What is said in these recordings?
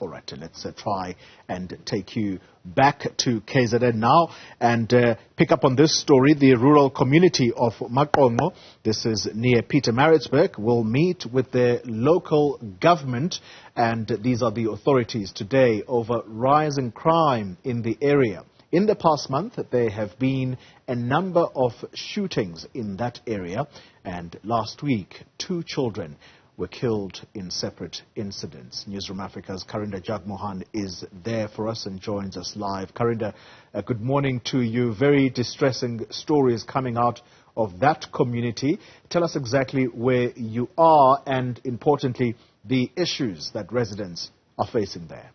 All right, let's try and take you back to KZN now and pick up on this story. The rural community of Maqongqo, this is near Pietermaritzburg, will meet with the local government, and these are the authorities today, over rising crime in the area. In the past month, there have been a number of shootings in that area, and last week, 2 children were killed in separate incidents. Newzroom Afrika's Karinda Jagmohan is there for us and joins us live. Karinda, good morning to you. Very distressing stories coming out of that community. Tell us exactly where you are and, importantly, the issues that residents are facing there.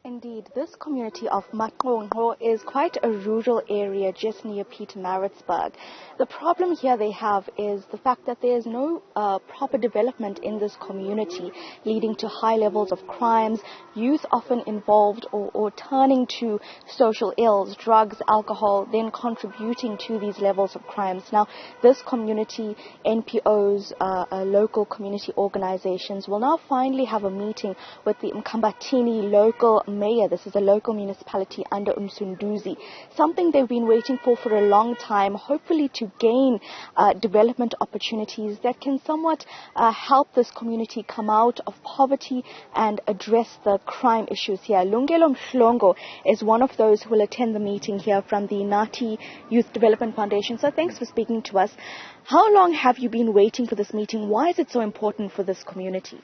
Indeed, this community of Maqongqo is quite a rural area just near Pietermaritzburg. The problem here they have is the fact that there is no proper development in this community, leading to high levels of crimes, youth often involved or turning to social ills, drugs, alcohol, then contributing to these levels of crimes. Now, this community, NPOs, local community organizations will now finally have a meeting with the Mkambatini local mayor. This is a local municipality under Umsunduzi. Something they've been waiting for a long time, hopefully to gain development opportunities that can somewhat help this community come out of poverty and address the crime issues here. Lungelo Mhlongo is one of those who will attend the meeting here from the Nati Youth Development Foundation. So thanks for speaking to us. How long have you been waiting for this meeting? Why is it so important for this community?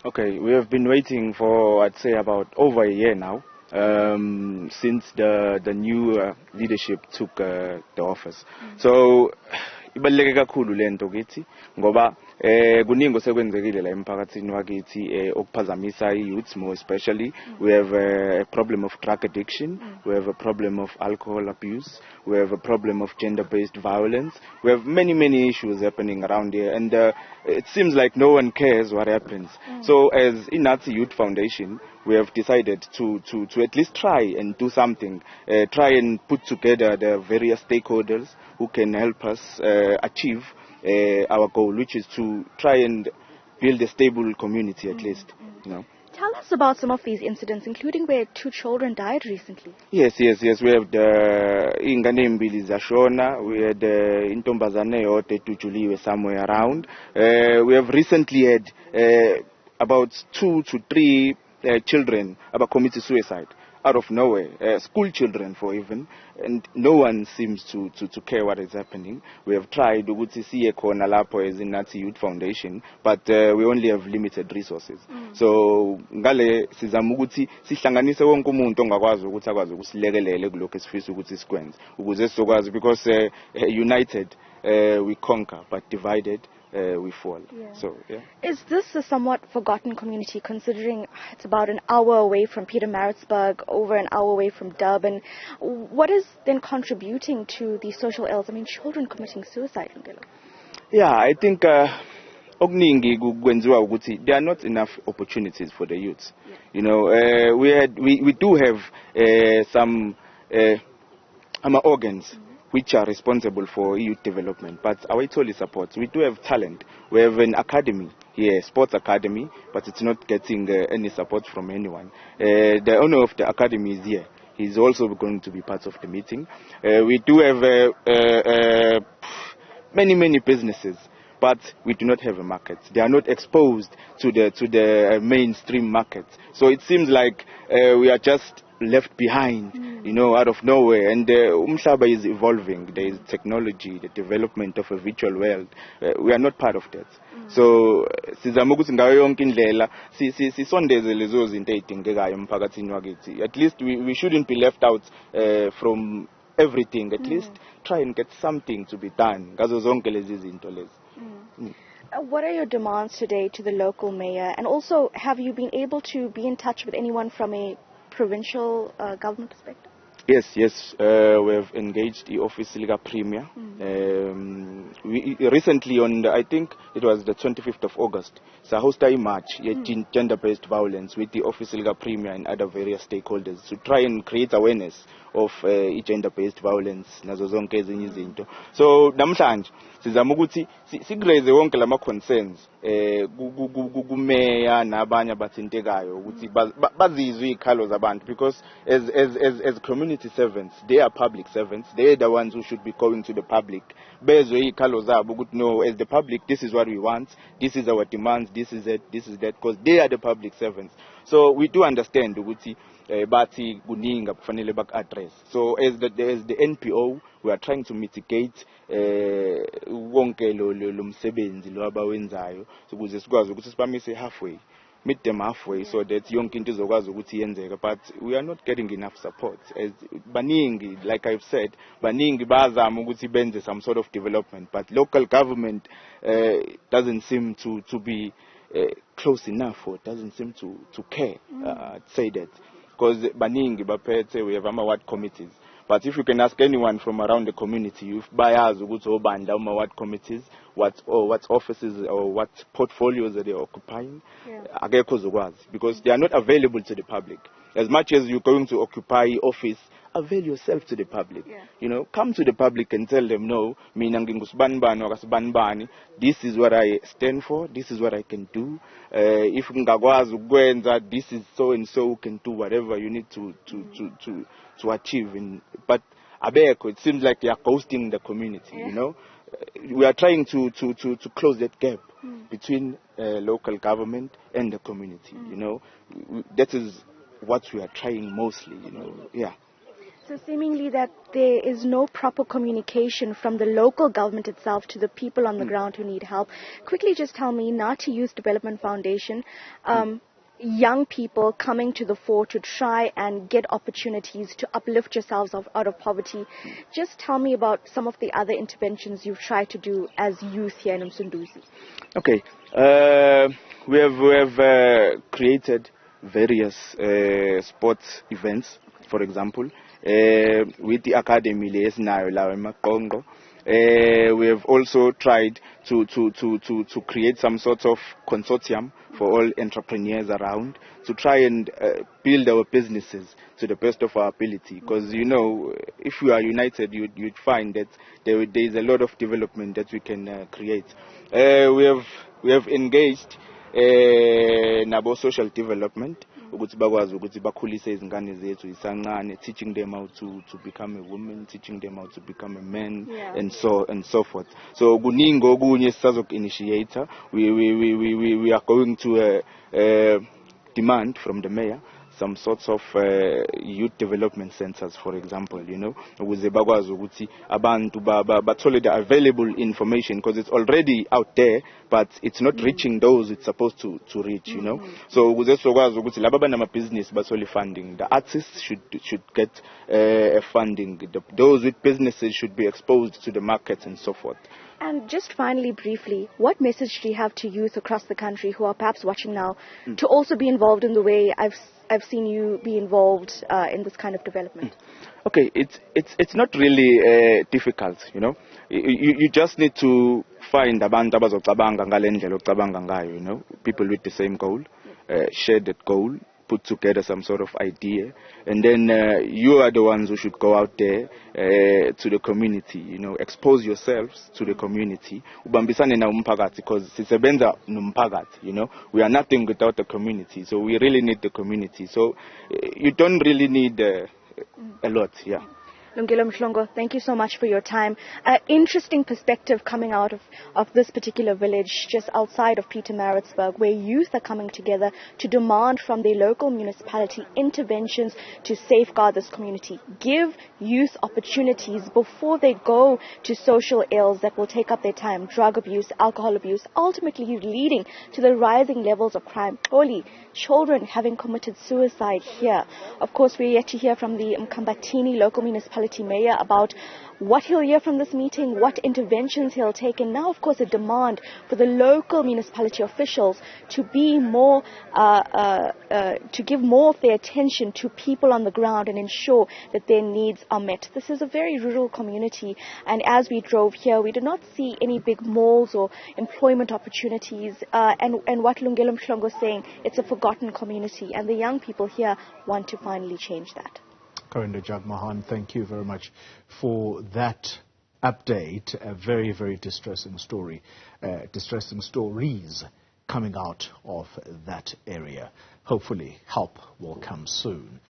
Okay, we have been waiting for, I'd say, about over a year now, since the new leadership took the office. So, ibaluleke kakhulu lento kithi ngoba kuningi osekwenzekile la emphakathini wakithi okuphazamisa youth more especially. We have a problem of drug addiction, we have a problem of alcohol abuse, we have a problem of gender-based violence. We have many issues happening around here, and it seems like no one cares what happens. So as Inati Youth Foundation, we have decided to at least try and do something, try and put together the various stakeholders who can help us achieve our goal, which is to try and build a stable community at least. You know. Tell us about some of these incidents, including where 2 children died recently. Yes. We have the ingane mbili zashona. We had intombazane yote tujuliwe somewhere around. We have recently had about 2 to 3 children about committed suicide out of nowhere, school children for even, and no one seems to care what is happening. We have tried ukuthi siye khona lapho as Nati Youth Foundation, but we only have limited resources. So ngale sizama ukuthi sihlanganise wonke umuntu ongakwazi ukuthi akwazi ukusilekelele kulokho esifisa ukuthi sikwenze ukuze sizokwazi, because united we conquer, but divided we fall. Yeah. So, yeah. Is this a somewhat forgotten community, considering it's about an hour away from Pietermaritzburg, over an hour away from Durban? What is then contributing to the social ills? I mean, children committing suicide. Yeah, I think okuningi kwenziwa ukuthi there are not enough opportunities for the youths. Yeah. You know, we do have some organs which are responsible for youth development, but our totally supports. We do have talent. We have an academy here, sports academy, but it's not getting any support from anyone. The owner of the academy is here. He's also going to be part of the meeting. We do have many businesses, but we do not have a market. They are not exposed to the mainstream market. So it seems like we are just left behind, you know, out of nowhere. And Umhlaba is evolving. There is technology, the development of a virtual world. We are not part of that. So sizama ukuthi ngayo yonke indlela sisondeze lezo zinto ezidingekayo emphakathini wakithi. At least we shouldn't be left out from everything. At least try and get something to be done ngazo zonke lezi zinto lezi. What are your demands today to the local mayor? And also, have you been able to be in touch with anyone from a provincial government perspective? Yes. We have engaged the office Liga Premier. We recently on I think it was the 25th of August, so hosted a march gender-based violence with the office Liga Premier and other various stakeholders to try and create awareness of gender-based violence nazo zonke ezinye izinto. So namhlanje sizama ukuthi sigraze wonke lama concerns kumeya nabanye abathintekayo ukuthi bazizwe izikhalo zabantu, because as community servants, they are public servants. They are the ones who should be going to the public bezwe izikhalo zabo ukuthi no, as the public, this is what we want, this is our demands, this is it, this is that, because they are the public servants. So we do understand ukuthi bathi kuninga kufanele bak-address. So as the NPO, we are trying to mitigate wonke lo msebenzi lo abawenzayo ukuze sikwazi ukuthi sibamise halfway, meet them halfway, so that yonke into izokwazi ukuthi yenzeke. But we are not getting enough support. As baningi, like I've said, baningi bazama ukuthi benze some sort of development, but local government doesn't seem to be close enough, or doesn't seem to care. Say that, because baningi baphethe, we have ward committees. But if you can ask anyone from around the community, if buyers go to Obanda ward committees, what offices or what portfolios are they occupying, because they are not available to the public. As much as you're going to occupy office, avail yourself to the public. You know, come to the public and tell them, no, this is what I stand for, this is what I can do. If this is so and so can do whatever you need to achieve. But Abeko, it seems like they are ghosting the community. You know, we are trying to close that gap between local government and the community. You know, that is what we are trying mostly. You know, So seemingly that there is no proper communication from the local government itself to the people on the ground who need help. Quickly just tell me, Nati Youth Development Foundation, young people coming to the fore to try and get opportunities to uplift yourselves out of poverty. Just tell me about some of the other interventions you've tried to do as youth here in Msunduzi. Okay, we have created various sports events, for example. With the academy Maqongqo, we have also tried to create some sort of consortium for all entrepreneurs around to try and build our businesses to the best of our ability. Because you know, if we are united, you'd find that there is a lot of development that we can create. We have engaged nabo social development, ukuthi bakwazi ukuthi bakhulise izingane zethu isancane, teaching them how to become a woman, teaching them how to become a man, and so forth. So kuningi okunye sisazoku-initiator. We are going to demand from the mayor some sorts of youth development centers, for example, you know, ukuze bakwazi ukuthi abantu bathole the available information, because it's already out there, but it's not reaching those it's supposed to reach, you know. So ukuze sokwazi ukuthi laba banama business bathole funding, the artists should get funding, those with businesses should be exposed to the market and so forth. And just finally, briefly, what message do you have to youth across the country who are perhaps watching now to also be involved in the way I've seen you be involved in this kind of development? Okay, it's not really difficult, you know. You just need to find abantu abazocabanga ngale ndlela ocabanga ngayo, you know, people with the same goal, share that goal, put together some sort of idea, and then you are the ones who should go out there to the community, you know, expose yourselves to the community, ubambisane na umphakathi, because sisebenza nomphakathi, you know, we are nothing without the community, so we really need the community. So you don't really need a lot. Lungelo Mhlongo, thank you so much for your time. Interesting perspective coming out of this particular village just outside of Pietermaritzburg, where youth are coming together to demand from their local municipality interventions to safeguard this community. Give youth opportunities before they go to social ills that will take up their time, drug abuse, alcohol abuse, ultimately leading to the rising levels of crime. Only children having committed suicide here. Of course, we're yet to hear from the Mkambatini local municipality mayor about what he'll hear from this meeting, what interventions he'll take, and now, of course, a demand for the local municipality officials to be more, to give more of their attention to people on the ground and ensure that their needs are met. This is a very rural community, and as we drove here, we did not see any big malls or employment opportunities, and what Lungelo Mhlongo is saying, it's a forgotten community, and the young people here want to finally change that. Karinda, Jagmohan, thank you very much for that update. A very, very distressing story, distressing stories coming out of that area. Hopefully help will come soon.